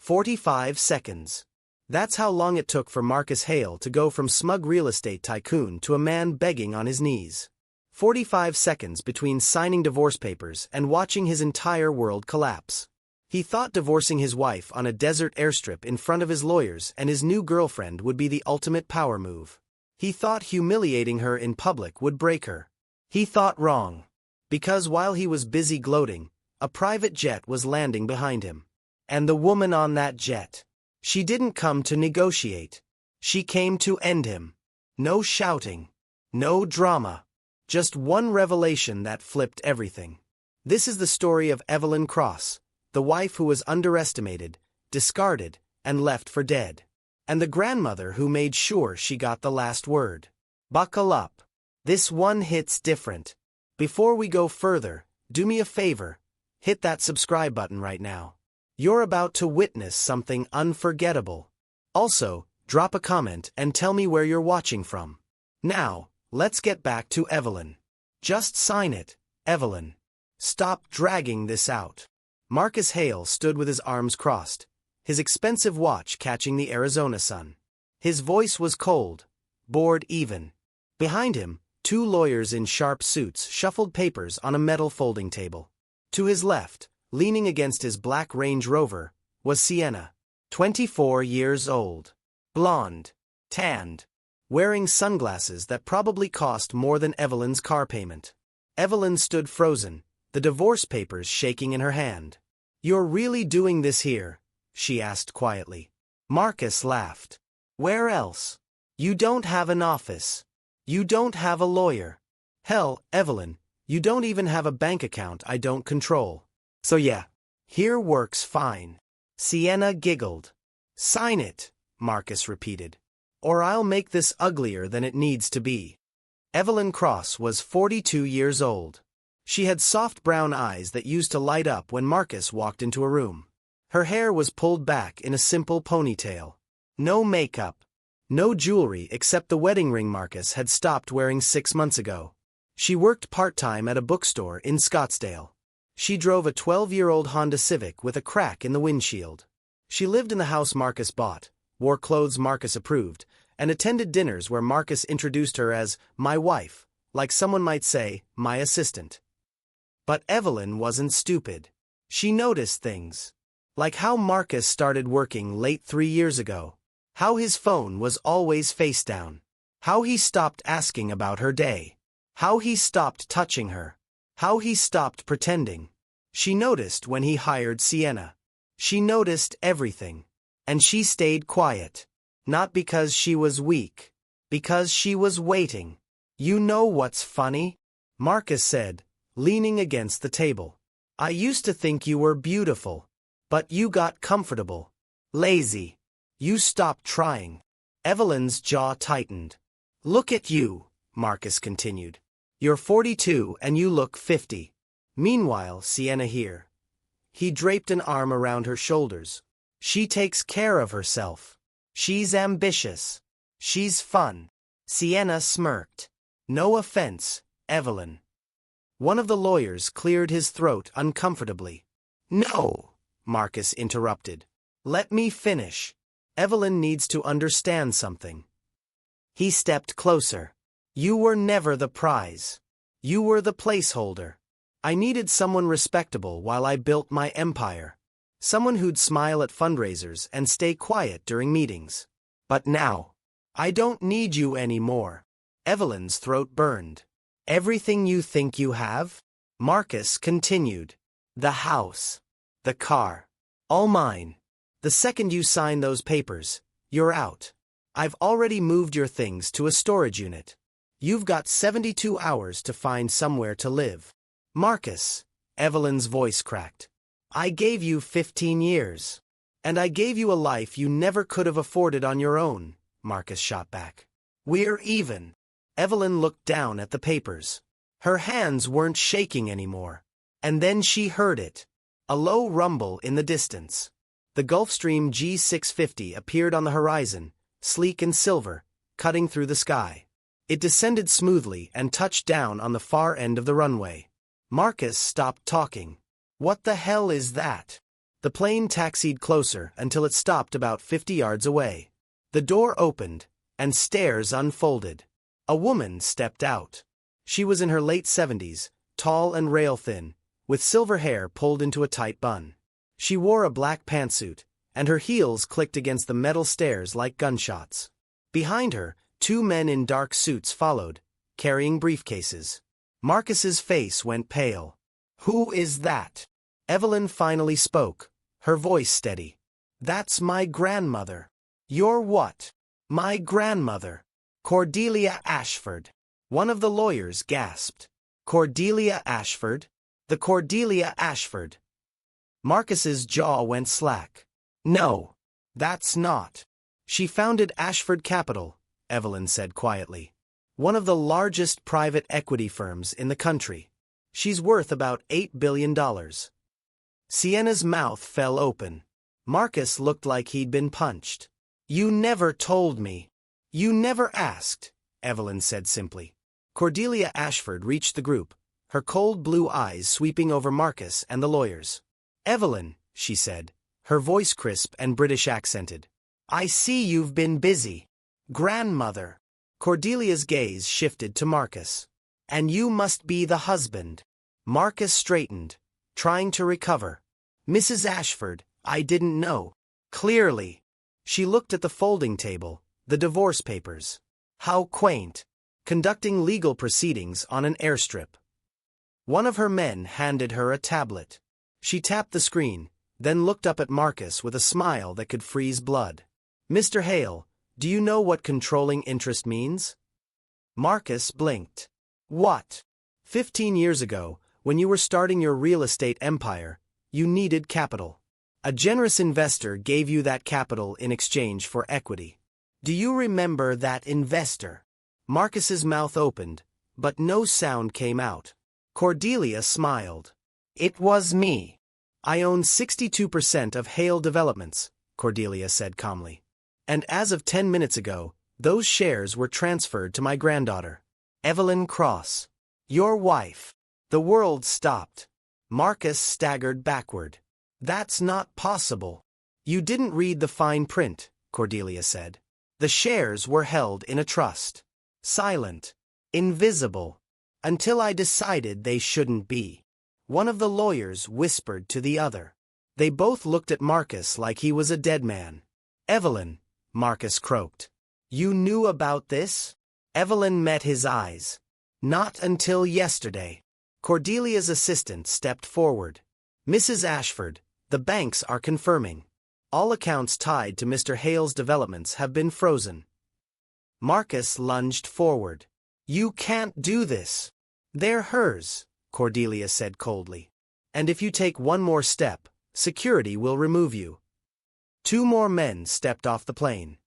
45 seconds. That's how long it took for Marcus Hale to go from smug real estate tycoon to a man begging on his knees. 45 seconds between signing divorce papers and watching his entire world collapse. He thought divorcing his wife on a desert airstrip in front of his lawyers and his new girlfriend would be the ultimate power move. He thought humiliating her in public would break her. He thought wrong. Because while he was busy gloating, a private jet was landing behind him. And the woman on that jet. She didn't come to negotiate. She came to end him. No shouting. No drama. Just one revelation that flipped everything. This is the story of Evelyn Cross, the wife who was underestimated, discarded, and left for dead. And the grandmother who made sure she got the last word. Buckle up. This one hits different. Before we go further, do me a favor. Hit that subscribe button right now. You're about to witness something unforgettable. Also, drop a comment and tell me where you're watching from. Now, let's get back to Evelyn. Just sign it, Evelyn. Stop dragging this out. Marcus Hale stood with his arms crossed, his expensive watch catching the Arizona sun. His voice was cold, bored even. Behind him, two lawyers in sharp suits shuffled papers on a metal folding table. To his left, leaning against his black Range Rover, was Sienna, 24 years old. Blonde, tanned, wearing sunglasses that probably cost more than Evelyn's car payment. Evelyn stood frozen, the divorce papers shaking in her hand. "You're really doing this here?" she asked quietly. Marcus laughed. "Where else? You don't have an office. You don't have a lawyer. Hell, Evelyn, you don't even have a bank account I don't control. So yeah, here works fine." Sienna giggled. "Sign it," Marcus repeated. "Or I'll make this uglier than it needs to be." Evelyn Cross was 42 years old. She had soft brown eyes that used to light up when Marcus walked into a room. Her hair was pulled back in a simple ponytail. No makeup. No jewelry except the wedding ring Marcus had stopped wearing 6 months ago. She worked part-time at a bookstore in Scottsdale. She drove a 12-year-old Honda Civic with a crack in the windshield. She lived in the house Marcus bought, wore clothes Marcus approved, and attended dinners where Marcus introduced her as "my wife," like someone might say, "my assistant." But Evelyn wasn't stupid. She noticed things. Like how Marcus started working late 3 years ago. How his phone was always face down. How he stopped asking about her day. How he stopped touching her. How he stopped pretending. She noticed when he hired Sienna. She noticed everything. And she stayed quiet. Not because she was weak. Because she was waiting. "You know what's funny?" Marcus said, leaning against the table. "I used to think you were beautiful. But you got comfortable. Lazy. You stopped trying." Evelyn's jaw tightened. "Look at you," Marcus continued. "You're 42 and you look 50. Meanwhile, Sienna here." He draped an arm around her shoulders. "She takes care of herself. She's ambitious. She's fun." Sienna smirked. "No offense, Evelyn." One of the lawyers cleared his throat uncomfortably. "No," Marcus interrupted. "Let me finish. Evelyn needs to understand something." He stepped closer. "You were never the prize. You were the placeholder. I needed someone respectable while I built my empire. Someone who'd smile at fundraisers and stay quiet during meetings. But now, I don't need you anymore." Evelyn's throat burned. "Everything you think you have?" Marcus continued. "The house. The car. All mine. The second you sign those papers, you're out. I've already moved your things to a storage unit. You've got 72 hours to find somewhere to live." "Marcus," Evelyn's voice cracked. "I gave you 15 years. And I gave you a life you never could have afforded on your own," Marcus shot back. "We're even." Evelyn looked down at the papers. Her hands weren't shaking anymore. And then she heard it. A low rumble in the distance. The Gulfstream G650 appeared on the horizon, sleek and silver, cutting through the sky. It descended smoothly and touched down on the far end of the runway. Marcus stopped talking. "What the hell is that?" The plane taxied closer until it stopped about 50 yards away. The door opened, and stairs unfolded. A woman stepped out. She was in her late 70s, tall and rail-thin, with silver hair pulled into a tight bun. She wore a black pantsuit, and her heels clicked against the metal stairs like gunshots. Behind her, 2 men in dark suits followed, carrying briefcases. Marcus's face went pale. "Who is that?" Evelyn finally spoke, her voice steady. "That's my grandmother." "Your what?" "My grandmother. Cordelia Ashford." One of the lawyers gasped. "Cordelia Ashford? The Cordelia Ashford?" Marcus's jaw went slack. "No, that's not. She founded Ashford Capital," Evelyn said quietly. "One of the largest private equity firms in the country. She's worth about $8 billion. Sienna's mouth fell open. Marcus looked like he'd been punched. "You never told me. You never asked," Evelyn said simply. Cordelia Ashford reached the group, her cold blue eyes sweeping over Marcus and the lawyers. "Evelyn," she said, her voice crisp and British accented. "I see you've been busy. Grandmother." Cordelia's gaze shifted to Marcus. "And you must be the husband." Marcus straightened, trying to recover. "Mrs. Ashford, I didn't know." "Clearly." She looked at the folding table, the divorce papers. "How quaint. Conducting legal proceedings on an airstrip." One of her men handed her a tablet. She tapped the screen, then looked up at Marcus with a smile that could freeze blood. "Mr. Hale, do you know what controlling interest means?" Marcus blinked. "What?" 15 years ago, when you were starting your real estate empire, you needed capital. A generous investor gave you that capital in exchange for equity. Do you remember that investor? Marcus's mouth opened, but no sound came out. Cordelia smiled. "It was me. I own 62% of Hale Developments," Cordelia said calmly. "And as of 10 minutes ago, those shares were transferred to my granddaughter, Evelyn Cross. Your wife." The world stopped. Marcus staggered backward. "That's not possible." "You didn't read the fine print," Cordelia said. "The shares were held in a trust. Silent. Invisible. Until I decided they shouldn't be." One of the lawyers whispered to the other. They both looked at Marcus like he was a dead man. "Evelyn," Marcus croaked. "You knew about this?" Evelyn met his eyes. "Not until yesterday." Cordelia's assistant stepped forward. "Mrs. Ashford, the banks are confirming. All accounts tied to Mr. Hale's developments have been frozen." Marcus lunged forward. "You can't do this." "They're hers," Cordelia said coldly. "And if you take one more step, security will remove you." 2 more men stepped off the plane.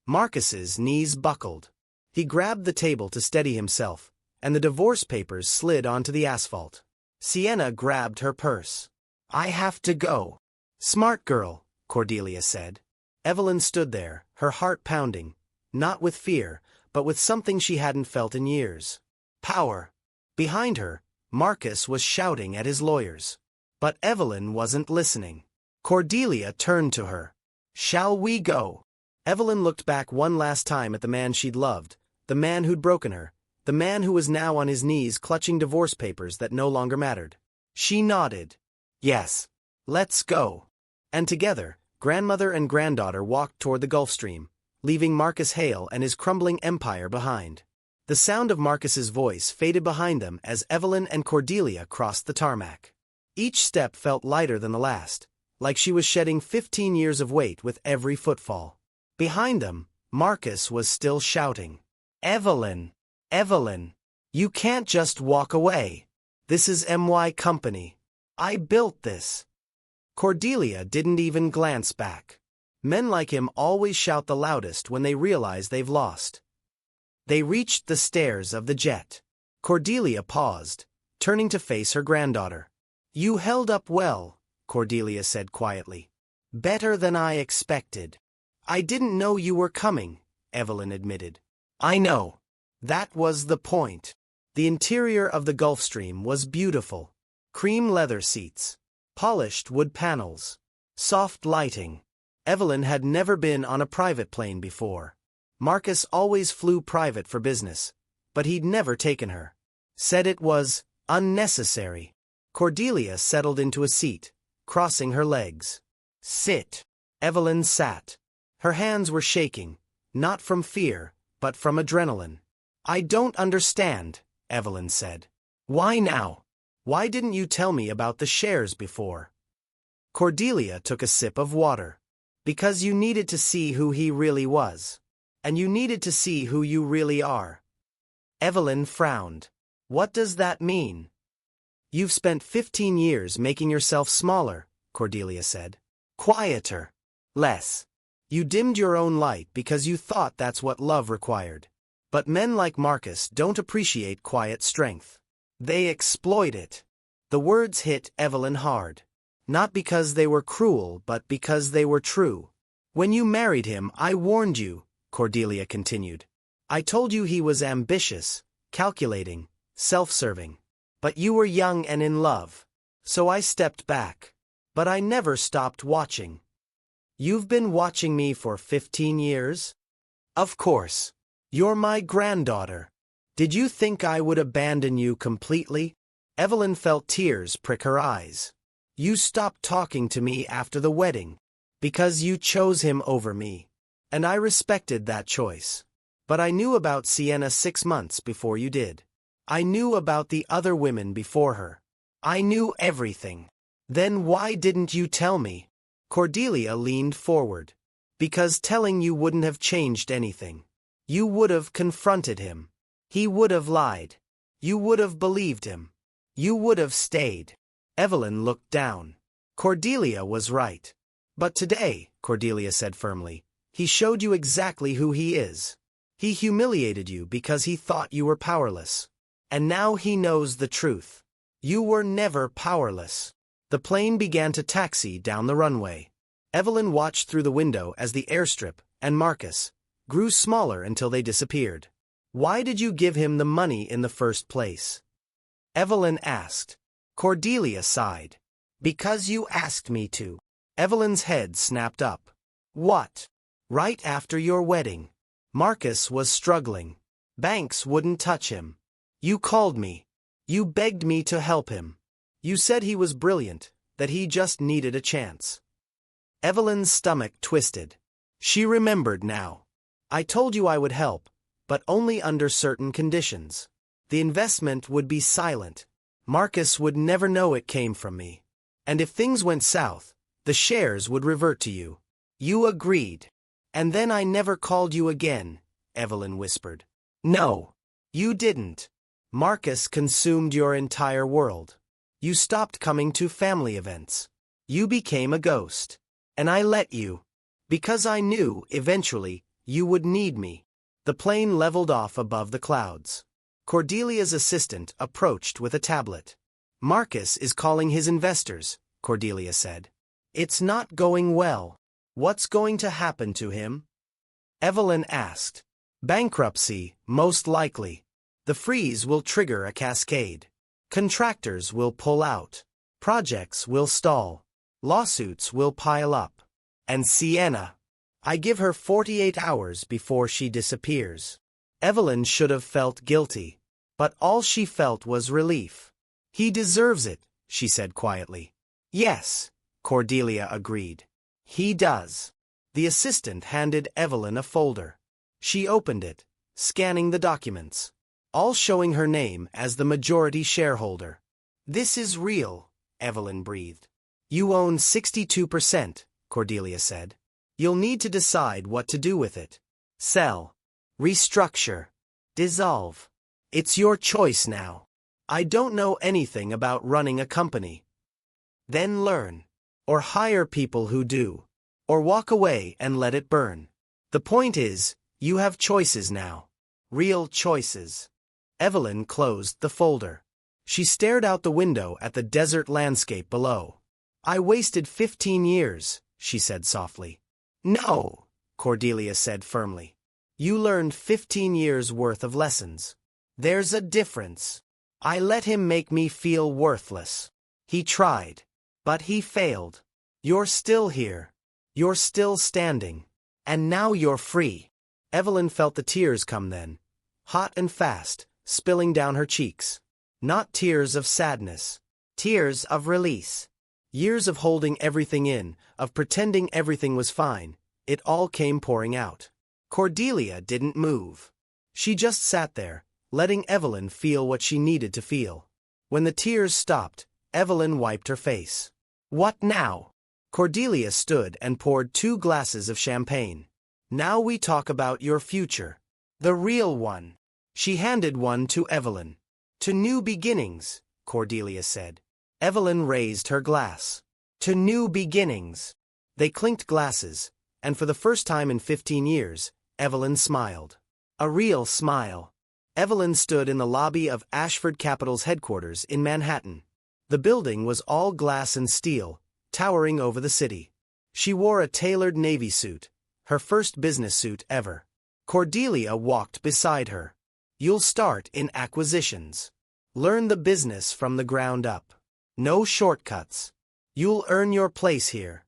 Marcus's knees buckled. He grabbed the table to steady himself, and the divorce papers slid onto the asphalt. Sienna grabbed her purse. "I have to go." "Smart girl," Cordelia said. Evelyn stood there, her heart pounding, not with fear, but with something she hadn't felt in years. Power. Behind her, Marcus was shouting at his lawyers. But Evelyn wasn't listening. Cordelia turned to her. "Shall we go?" Evelyn looked back one last time at the man she'd loved, the man who'd broken her, the man who was now on his knees clutching divorce papers that no longer mattered. She nodded. "Yes. Let's go." And together, grandmother and granddaughter walked toward the Gulf Stream, leaving Marcus Hale and his crumbling empire behind. The sound of Marcus's voice faded behind them as Evelyn and Cordelia crossed the tarmac. Each step felt lighter than the last, like she was shedding 15 years of weight with every footfall. Behind them, Marcus was still shouting. "Evelyn! Evelyn! You can't just walk away. This is my company. I built this." Cordelia didn't even glance back. Men like him always shout the loudest when they realize they've lost. They reached the stairs of the jet. Cordelia paused, turning to face her granddaughter. "You held up well," Cordelia said quietly. "Better than I expected." "I didn't know you were coming," Evelyn admitted. "I know. That was the point." The interior of the Gulf Stream was beautiful. Cream leather seats, polished wood panels, Soft lighting. Evelyn had never been on a private plane before. Marcus always flew private for business, but he'd never taken her. Said it was unnecessary. Cordelia settled into a seat, crossing her legs. Sit. Evelyn sat. Her hands were shaking, not from fear, but from adrenaline. I don't understand, Evelyn said. Why now? Why didn't you tell me about the shares before? Cordelia took a sip of water. Because you needed to see who he really was. And you needed to see who you really are. Evelyn frowned. What does that mean? You've spent 15 years making yourself smaller, Cordelia said. Quieter. Less. You dimmed your own light because you thought that's what love required. But men like Marcus don't appreciate quiet strength. They exploit it. The words hit Evelyn hard. Not because they were cruel, but because they were true. When you married him, I warned you, Cordelia continued. I told you he was ambitious, calculating, self-serving. But you were young and in love. So I stepped back. But I never stopped watching. You've been watching me for 15 years? Of course. You're my granddaughter. Did you think I would abandon you completely? Evelyn felt tears prick her eyes. You stopped talking to me after the wedding. Because you chose him over me. And I respected that choice. But I knew about Sienna 6 months before you did. I knew about the other women before her. I knew everything. Then why didn't you tell me? Cordelia leaned forward. Because telling you wouldn't have changed anything. You would have confronted him. He would have lied. You would have believed him. You would have stayed. Evelyn looked down. Cordelia was right. But today, Cordelia said firmly, he showed you exactly who he is. He humiliated you because he thought you were powerless. And now he knows the truth. You were never powerless. The plane began to taxi down the runway. Evelyn watched through the window as the airstrip and Marcus grew smaller until they disappeared. Why did you give him the money in the first place? Evelyn asked. Cordelia sighed. Because you asked me to. Evelyn's head snapped up. What? Right after your wedding. Marcus was struggling. Banks wouldn't touch him. You called me. You begged me to help him. You said he was brilliant, that he just needed a chance. Evelyn's stomach twisted. She remembered now. I told you I would help, but only under certain conditions. The investment would be silent. Marcus would never know it came from me. And if things went south, the shares would revert to you. You agreed. And then I never called you again, Evelyn whispered. No, you didn't. Marcus consumed your entire world. You stopped coming to family events. You became a ghost. And I let you. Because I knew, eventually, you would need me. The plane leveled off above the clouds. Cordelia's assistant approached with a tablet. Marcus is calling his investors, Cordelia said. It's not going well. What's going to happen to him? Evelyn asked. Bankruptcy, most likely. The freeze will trigger a cascade. Contractors will pull out. Projects will stall. Lawsuits will pile up. And Sienna. I give her 48 hours before she disappears. Evelyn should have felt guilty. But all she felt was relief. He deserves it, she said quietly. Yes, Cordelia agreed. He does. The assistant handed Evelyn a folder. She opened it, scanning the documents, all showing her name as the majority shareholder. This is real, Evelyn breathed. You own 62%, Cordelia said. You'll need to decide what to do with it. Sell. Restructure. Dissolve. It's your choice now. I don't know anything about running a company. Then learn. Or hire people who do. Or walk away and let it burn. The point is, you have choices now. Real choices. Evelyn closed the folder. She stared out the window at the desert landscape below. I wasted 15 years, she said softly. No, Cordelia said firmly. You learned 15 years worth of lessons. There's a difference. I let him make me feel worthless. He tried. But he failed. You're still here. You're still standing. And now you're free. Evelyn felt the tears come then, hot and fast, spilling down her cheeks. Not tears of sadness. Tears of release. Years of holding everything in, of pretending everything was fine, it all came pouring out. Cordelia didn't move. She just sat there, letting Evelyn feel what she needed to feel. When the tears stopped, Evelyn wiped her face. What now? Cordelia stood and poured 2 glasses of champagne. Now we talk about your future. The real one. She handed one to Evelyn. To new beginnings, Cordelia said. Evelyn raised her glass. To new beginnings. They clinked glasses, and for the first time in 15 years, Evelyn smiled. A real smile. Evelyn stood in the lobby of Ashford Capital's headquarters in Manhattan. The building was all glass and steel, towering over the city. She wore a tailored navy suit, her first business suit ever. Cordelia walked beside her. You'll start in acquisitions. Learn the business from the ground up. No shortcuts. You'll earn your place here.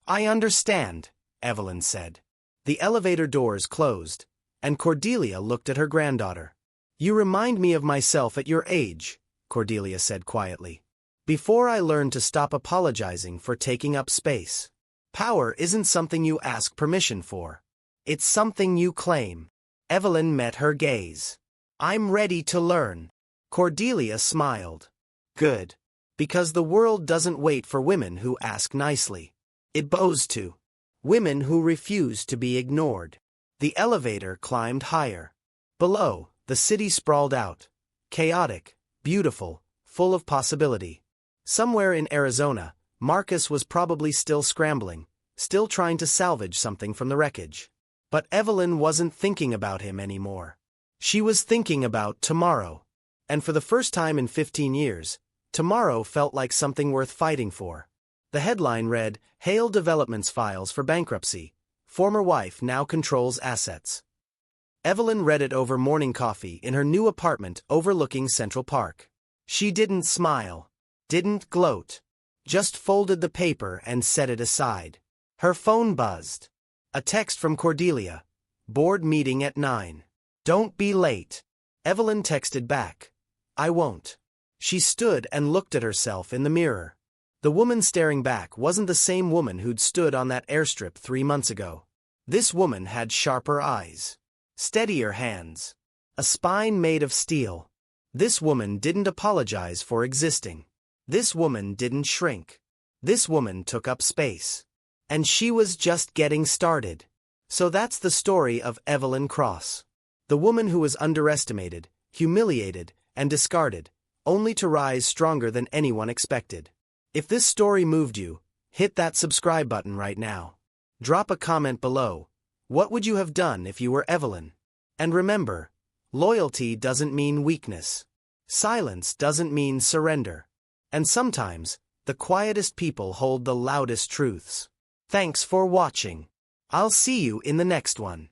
I understand, Evelyn said. The elevator doors closed, and Cordelia looked at her granddaughter. You remind me of myself at your age, Cordelia said quietly. Before I learned to stop apologizing for taking up space. Power isn't something you ask permission for. It's something you claim. Evelyn met her gaze. I'm ready to learn. Cordelia smiled. Good. Because the world doesn't wait for women who ask nicely. It bows to women who refuse to be ignored. The elevator climbed higher. Below, the city sprawled out. Chaotic, beautiful, full of possibility. Somewhere in Arizona, Marcus was probably still scrambling, still trying to salvage something from the wreckage. But Evelyn wasn't thinking about him anymore. She was thinking about tomorrow. And for the first time in 15 years, tomorrow felt like something worth fighting for. The headline read, Hale Developments files for bankruptcy. Former wife now controls assets. Evelyn read it over morning coffee in her new apartment overlooking Central Park. She didn't smile, didn't gloat, just folded the paper and set it aside. Her phone buzzed. A text from Cordelia. Board meeting at 9. Don't be late. Evelyn texted back. I won't. She stood and looked at herself in the mirror. The woman staring back wasn't the same woman who'd stood on that airstrip 3 months ago. This woman had sharper eyes, steadier hands, a spine made of steel. This woman didn't apologize for existing. This woman didn't shrink. This woman took up space. And she was just getting started. So that's the story of Evelyn Cross. The woman who was underestimated, humiliated, and discarded, only to rise stronger than anyone expected. If this story moved you, hit that subscribe button right now. Drop a comment below. What would you have done if you were Evelyn? And remember, loyalty doesn't mean weakness. Silence doesn't mean surrender. And sometimes, the quietest people hold the loudest truths. Thanks for watching. I'll see you in the next one.